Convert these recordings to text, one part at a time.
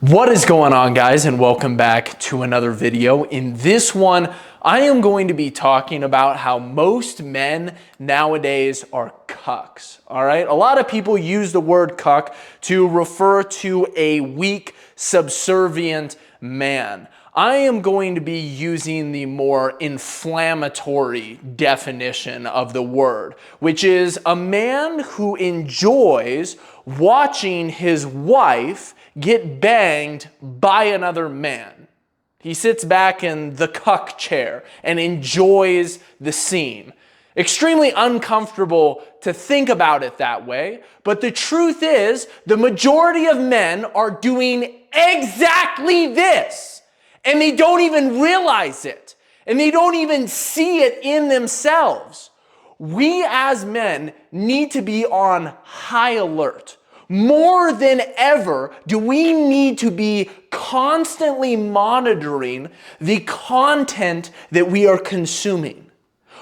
What is going on, guys, and welcome back to another video. In this one, I am going to be talking about how most men nowadays are cucks. All right, a lot of people use the word cuck to refer to a weak, subservient man. I am going to be using the more inflammatory definition of the word, which is a man who enjoys watching his wife get banged by another man. He sits back in the cuck chair and enjoys the scene. Extremely uncomfortable to think about it that way, but the truth is the majority of men are doing exactly this, and they don't even realize it, and they don't even see it in themselves. We as men need to be on high alert. More than ever, do we need to be constantly monitoring the content that we are consuming.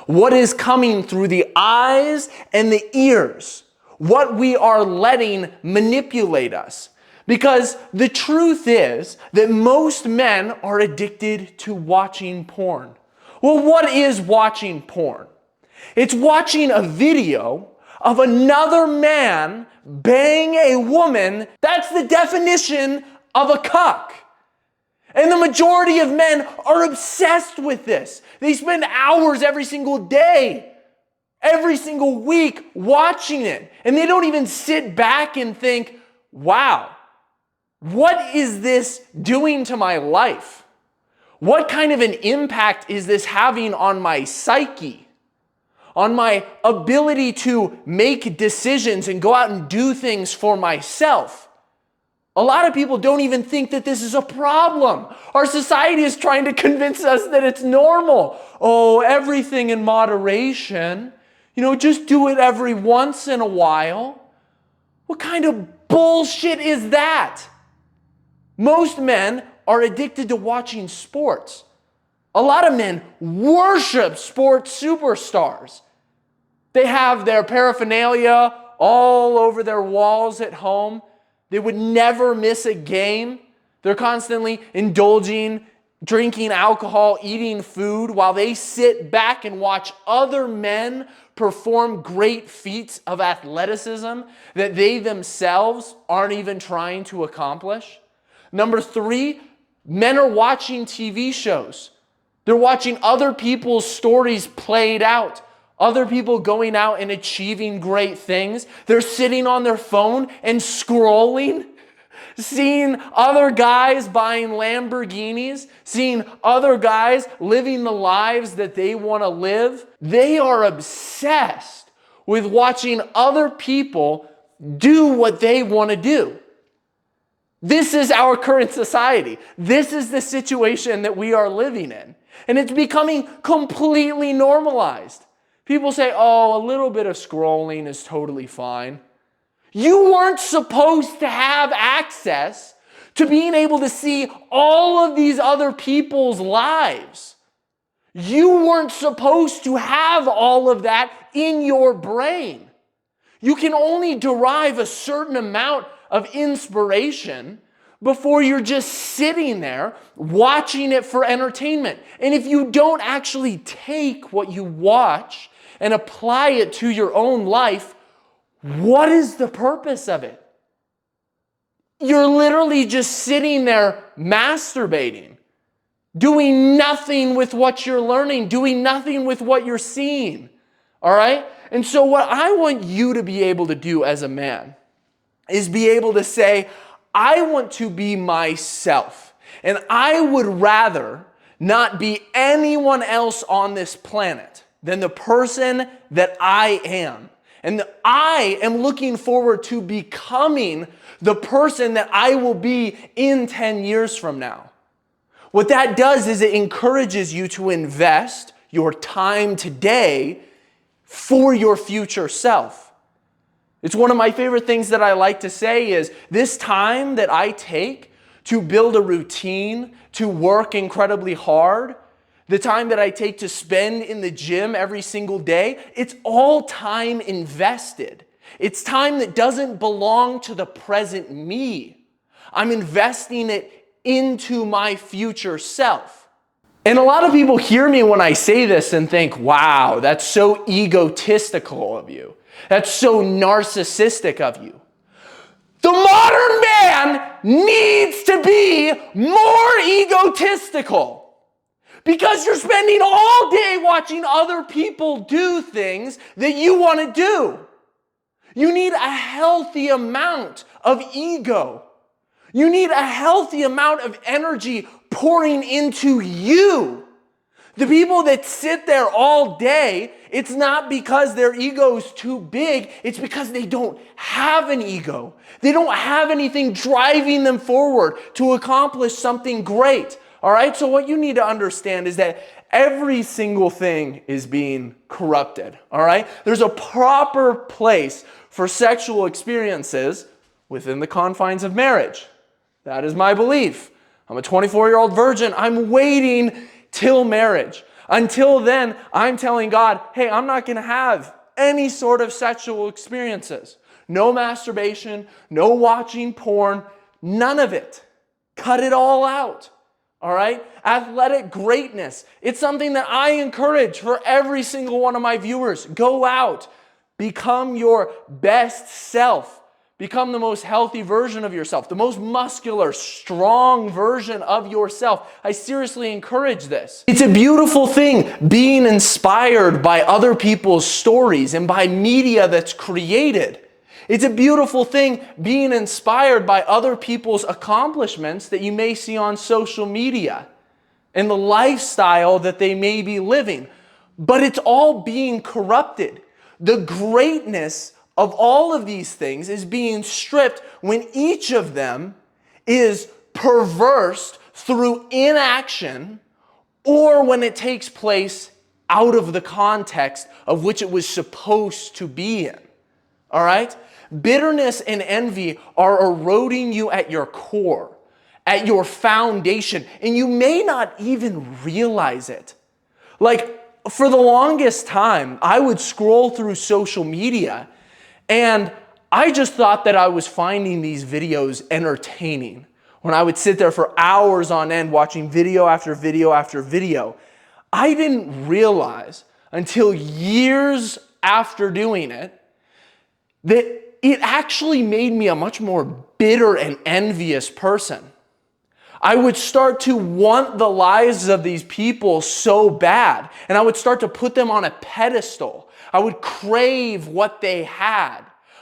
What is coming through the eyes and the ears. What we are letting manipulate us. Because the truth is that most men are addicted to watching porn. Well, what is watching porn? It's watching a video of another man bang a woman. That's the definition of a cuck. And the majority of men are obsessed with this. They spend hours every single day, every single week watching it. And they don't even sit back and think, wow, what is this doing to my life? What kind of an impact is this having on my psyche? On my ability to make decisions and go out and do things for myself. A lot of people don't even think that this is a problem. Our society is trying to convince us that it's normal. Oh, everything in moderation. Just do it every once in a while. What kind of bullshit is that? Most men are addicted to watching sports. A lot of men worship sports superstars. They have their paraphernalia all over their walls at home. They would never miss a game. They're constantly indulging, drinking alcohol, eating food while they sit back and watch other men perform great feats of athleticism that they themselves aren't even trying to accomplish. Number 3, men are watching TV shows. They're watching other people's stories played out. Other people going out and achieving great things. They're sitting on their phone and scrolling, seeing other guys buying Lamborghinis, seeing other guys living the lives that they want to live. They are obsessed with watching other people do what they want to do. This is our current society. This is the situation that we are living in. And it's becoming completely normalized. People say, oh, a little bit of scrolling is totally fine. You weren't supposed to have access to being able to see all of these other people's lives. You weren't supposed to have all of that in your brain. You can only derive a certain amount of inspiration before you're just sitting there watching it for entertainment. And if you don't actually take what you watch and apply it to your own life, what is the purpose of it? You're literally just sitting there masturbating, doing nothing with what you're learning, doing nothing with what you're seeing. All right? And so what I want you to be able to do as a man is be able to say, I want to be myself. And I would rather not be anyone else on this planet than the person that I am. And I am looking forward to becoming the person that I will be in 10 years from now. What that does is it encourages you to invest your time today for your future self. It's one of my favorite things that I like to say is this time that I take to build a routine, to work incredibly hard, the time that I take to spend in the gym every single day, it's all time invested. It's time that doesn't belong to the present me. I'm investing it into my future self. And a lot of people hear me when I say this and think, wow, that's so egotistical of you. That's so narcissistic of you. The modern man needs to be more egotistical because you're spending all day watching other people do things that you want to do. You need a healthy amount of ego. You need a healthy amount of energy pouring into you. The people that sit there all day, it's not because their ego's too big, it's because they don't have an ego. They don't have anything driving them forward to accomplish something great. All right, so what you need to understand is that every single thing is being corrupted. All right, there's a proper place for sexual experiences within the confines of marriage. That is my belief. I'm a 24-year-old virgin. I'm waiting till marriage. Until then, I'm telling God, hey, I'm not going to have any sort of sexual experiences. No masturbation, no watching porn, none of it. Cut it all out. All right? Athletic greatness. It's something that I encourage for every single one of my viewers. Go out. Become your best self. Become the most healthy version of yourself, the most muscular, strong version of yourself. I seriously encourage this. It's a beautiful thing being inspired by other people's stories and by media that's created. It's a beautiful thing being inspired by other people's accomplishments that you may see on social media and the lifestyle that they may be living. But it's all being corrupted. The greatness of all of these things is being stripped when each of them is perversed through inaction or when it takes place out of the context of which it was supposed to be in. All right? Bitterness and envy are eroding you at your core, at your foundation, and you may not even realize it. Like, for the longest time, I would scroll through social media and I just thought that I was finding these videos entertaining when I would sit there for hours on end watching video after video after video. I didn't realize until years after doing it that it actually made me a much more bitter and envious person. I would start to want the lives of these people so bad, and I would start to put them on a pedestal. I would crave what they had.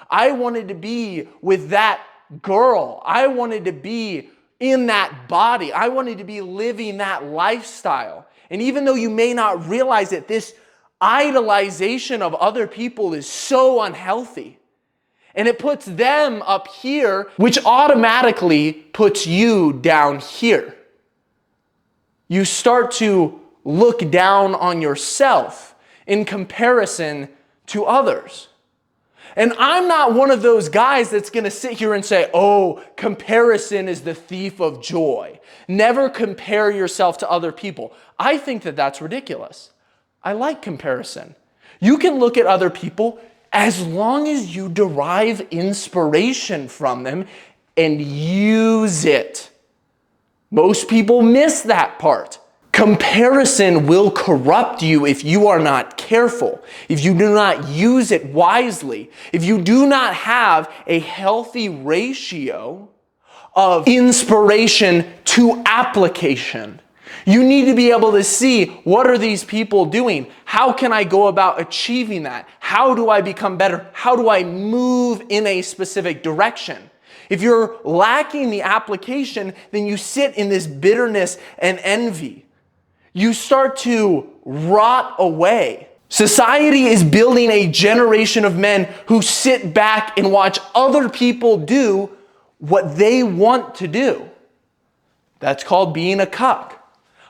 I wanted to be with that girl. I wanted to be in that body. I wanted to be living that lifestyle. And even though you may not realize it, this idolization of other people is so unhealthy. And it puts them up here, which automatically puts you down here. You start to look down on yourself in comparison to others. And I'm not one of those guys that's going to sit here and say, oh, comparison is the thief of joy. Never compare yourself to other people. I think that that's ridiculous. I like comparison. You can look at other people as long as you derive inspiration from them and use it. Most people miss that part. Comparison will corrupt you if you are not careful, if you do not use it wisely, if you do not have a healthy ratio of inspiration to application. You need to be able to see, what are these people doing? How can I go about achieving that? How do I become better? How do I move in a specific direction? If you're lacking the application, then you sit in this bitterness and envy. You start to rot away. Society is building a generation of men who sit back and watch other people do what they want to do. That's called being a cuck.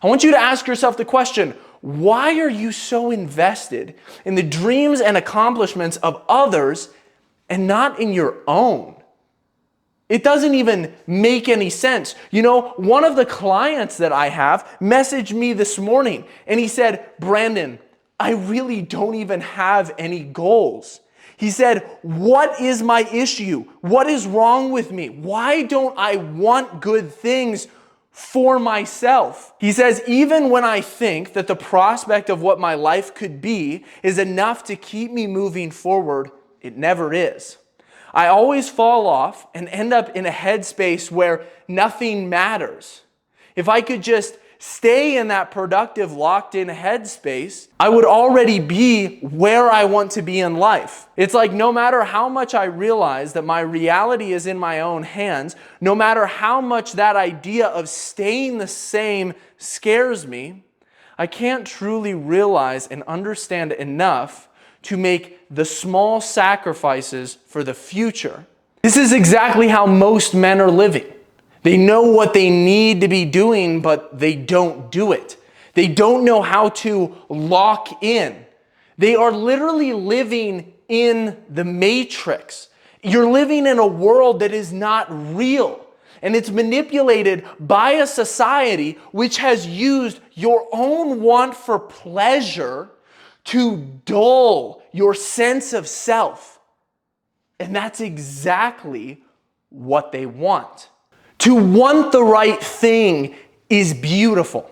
I want you to ask yourself the question, why are you so invested in the dreams and accomplishments of others and not in your own? It doesn't even make any sense. You know, one of the clients that I have messaged me this morning and he said, Brandon, I really don't even have any goals. He said, what is my issue? What is wrong with me? Why don't I want good things for myself? He says, even when I think that the prospect of what my life could be is enough to keep me moving forward, it never is. I always fall off and end up in a headspace where nothing matters. If I could just stay in that productive, locked-in headspace, I would already be where I want to be in life. It's like no matter how much I realize that my reality is in my own hands, no matter how much that idea of staying the same scares me, I can't truly realize and understand enough to make the small sacrifices for the future. This is exactly how most men are living. They know what they need to be doing, but they don't do it. They don't know how to lock in. They are literally living in the matrix. You're living in a world that is not real. And it's manipulated by a society which has used your own want for pleasure to dull your sense of self. And that's exactly what they want. To want the right thing is beautiful.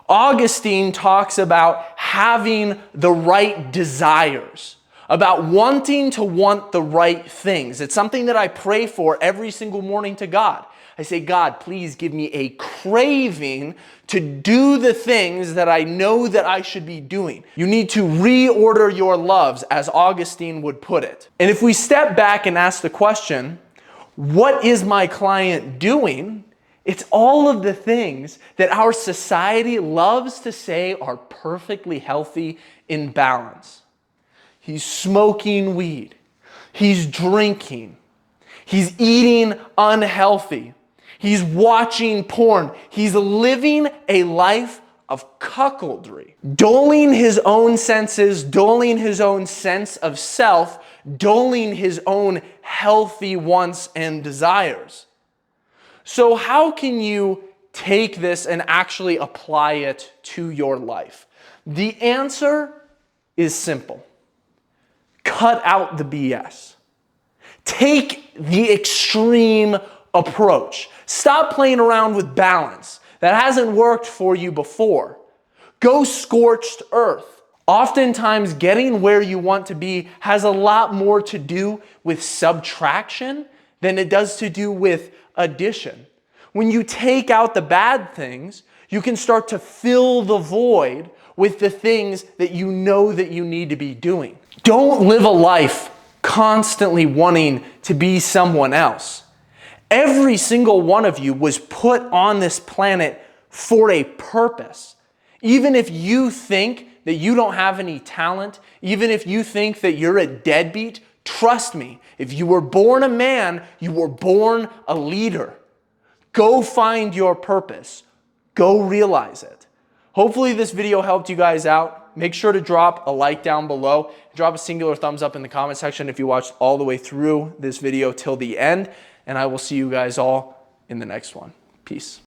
Augustine talks about having the right desires, about wanting to want the right things. It's something that I pray for every single morning to God. I say, God, please give me a craving to do the things that I know that I should be doing. You need to reorder your loves, as Augustine would put it. And if we step back and ask the question, what is my client doing? It's all of the things that our society loves to say are perfectly healthy in balance. He's smoking weed. He's drinking. He's eating unhealthy. He's watching porn. He's living a life of cuckoldry. Dulling his own senses, dulling his own sense of self, dulling his own healthy wants and desires. So how can you take this and actually apply it to your life? The answer is simple. Cut out the BS. Take the extreme approach. Stop playing around with balance. That hasn't worked for you before. Go scorched earth. Oftentimes, getting where you want to be has a lot more to do with subtraction than it does to do with addition. When you take out the bad things, you can start to fill the void with the things that you know that you need to be doing. Don't live a life constantly wanting to be someone else. Every single one of you was put on this planet for a purpose. Even if you think that you don't have any talent, even if you think that you're a deadbeat, trust me, if you were born a man, you were born a leader. Go find your purpose. Go realize it. Hopefully this video helped you guys out. Make sure to drop a like down below. Drop a singular thumbs up in the comment section if you watched all the way through this video till the end. And I will see you guys all in the next one. Peace.